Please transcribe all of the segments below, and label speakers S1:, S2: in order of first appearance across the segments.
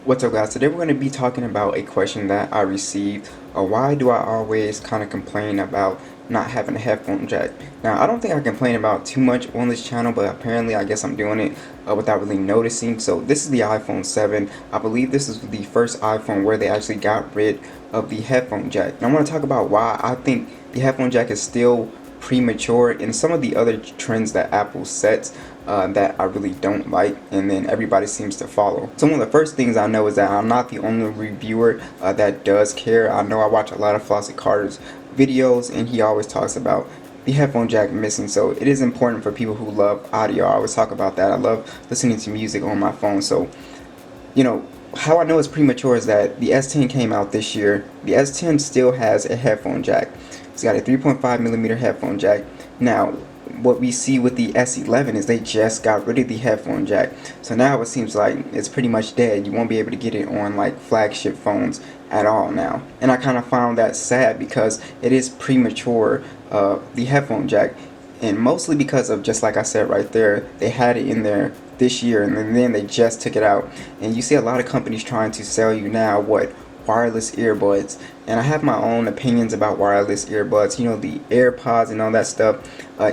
S1: What's up, guys? Today we're going to be talking about a question that I received. Why do I always kind of complain about not having a headphone jack? Now, I don't think I complain about too much on this channel, but apparently I guess I'm doing it without really noticing. So this is the iPhone 7. I believe this is the first iPhone where they actually got rid of the headphone jack. And I want to talk about why I think the headphone jack is still premature and some of the other trends that Apple sets that I really don't like, and then everybody seems to follow. So one of the first things I know is that I'm not the only reviewer that does care. I know I watch a lot of Fawcett Carter's videos, and he always talks about the headphone jack missing. So it is important for people who love audio. I always talk about that. I love listening to music on my phone. So, you know, how I know it's premature is that the S10 came out this year. The S10 still has a headphone jack. It's got a 3.5mm headphone jack. Now, what we see with the S11 is they just got rid of the headphone jack. So now it seems like it's pretty much dead. You won't be able to get it on like flagship phones at all now. And I kind of found that sad because it is premature, the headphone jack. And mostly because of, just like I said right there, they had it in there this year and then they just took it out. And you see a lot of companies trying to sell you now wireless earbuds, and I have my own opinions about wireless earbuds, you know, the AirPods and all that stuff.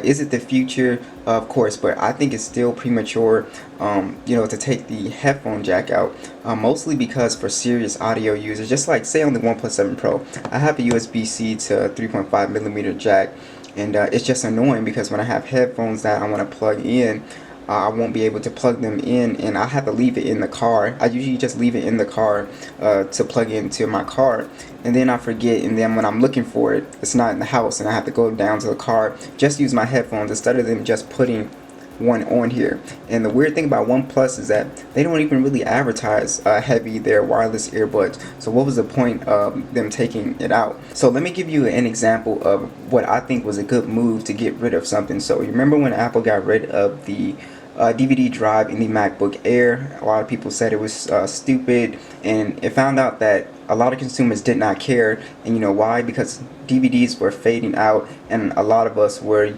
S1: Is it the future? Of course, but I think it's still premature, you know, to take the headphone jack out, mostly because for serious audio users, just like say on the OnePlus 7 Pro, I have a USB-C to 3.5mm jack, and it's just annoying because when I have headphones that I want to plug in, I won't be able to plug them in, and I have to leave it in the car. I usually just leave it in the car to plug into my car, and then I forget, and then when I'm looking for it, it's not in the house, and I have to go down to the car, just use my headphones instead of them just putting one on here. And the weird thing about OnePlus is that they don't even really advertise heavy their wireless earbuds. So what was the point of them taking it out? So let me give you an example of what I think was a good move to get rid of something. So you remember when Apple got rid of the DVD drive in the MacBook Air? A lot of people said it was stupid, and it found out that a lot of consumers did not care. And you know why? Because DVDs were fading out, and a lot of us were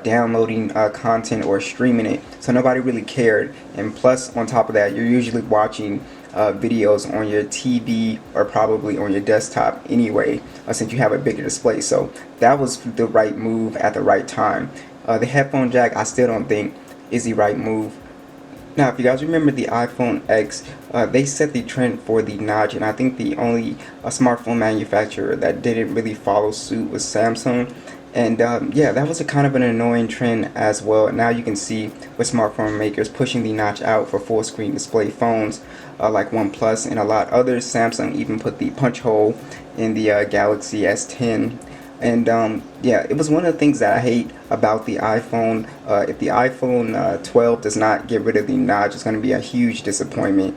S1: downloading content or streaming it, so nobody really cared. And plus, on top of that, you're usually watching videos on your TV or probably on your desktop anyway, since you have a bigger display. So that was the right move at the right time. The headphone jack, I still don't think is the right move. Now, if you guys remember the iPhone X, they set the trend for the notch, and I think the only smartphone manufacturer that didn't really follow suit was Samsung. And yeah, that was a kind of an annoying trend as well. Now you can see with smartphone makers pushing the notch out for full screen display phones like OnePlus and a lot others. Samsung even put the punch hole in the Galaxy S10. And yeah, it was one of the things that I hate about the iPhone. If the iPhone 12 does not get rid of the notch, it's going to be a huge disappointment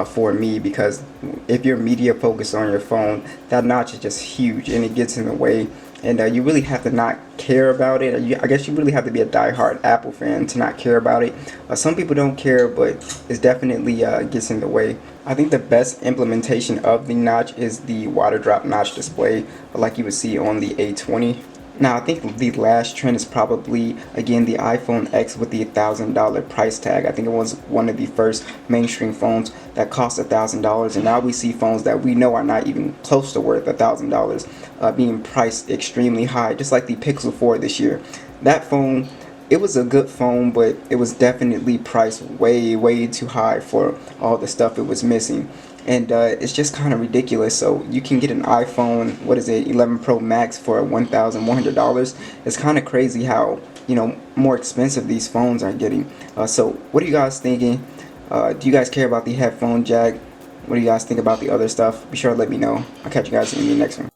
S1: for me, because if you're media focused on your phone, that notch is just huge and it gets in the way. And you really have to not care about it. I guess you really have to be a diehard Apple fan to not care about it. Some people don't care, but it definitely gets in the way. I think the best implementation of the notch is the water drop notch display, like you would see on the A20. Now, I think the last trend is probably, again, the iPhone X with the $1,000 price tag. I think it was one of the first mainstream phones that cost $1,000, and now we see phones that we know are not even close to worth $1,000 being priced extremely high, just like the Pixel 4 this year. That phone, it was a good phone, but it was definitely priced way too high for all the stuff it was missing. And it's just kind of ridiculous. So you can get an iPhone, what is it, 11 Pro Max for $1,100. It's kind of crazy how, you know, more expensive these phones are getting. So what are you guys thinking? Do you guys care about the headphone jack? What do you guys think about the other stuff? Be sure to let me know. I'll catch you guys in the next one.